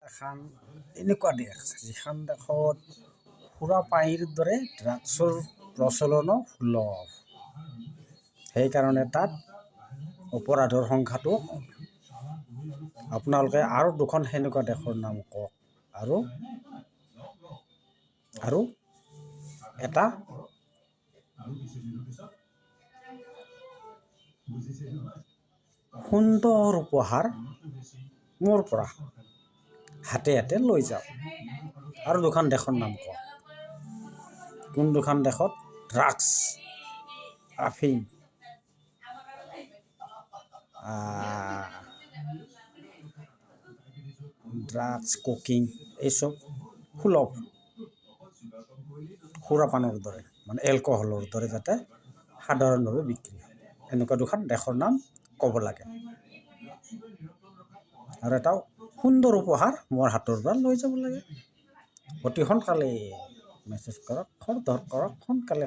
এখন এনেকুৱা দেশ যিখন দেশত সুৰাপায়ীৰ দৰে ড্ৰাগছৰ প্ৰচলনো সুলভ। সেইকাৰণে তাত অপৰাধৰ সংখ্যাটো কম। আপোনালোকে আৰু দুখন সেনেকুৱা দেশৰ নাম কওক আৰু এটা সুন্দৰ উপহাৰ মোৰ পৰা হাতে হাতে লৈ যাওক। আৰু দুখন দেশৰ নাম কওক। কোন দুখন দেশত ড্ৰাগছ আফিং ড্ৰাগছ কোকিং এইসব সুলভ, সুৰাপানৰ দৰে মানে এলকহলৰ দৰে যাতে সাধাৰণভাৱে বিক্ৰী হয়, এনেকুৱা দুখন দেশৰ নাম ক'ব লাগে। আৰু এটা সুন্দৰ উপহাৰ মোৰ হাতৰ পৰা লৈ যাব লাগে। অতি সোনকালে মেছেজ কৰক, খৰধৰ কৰক, সোনকালে।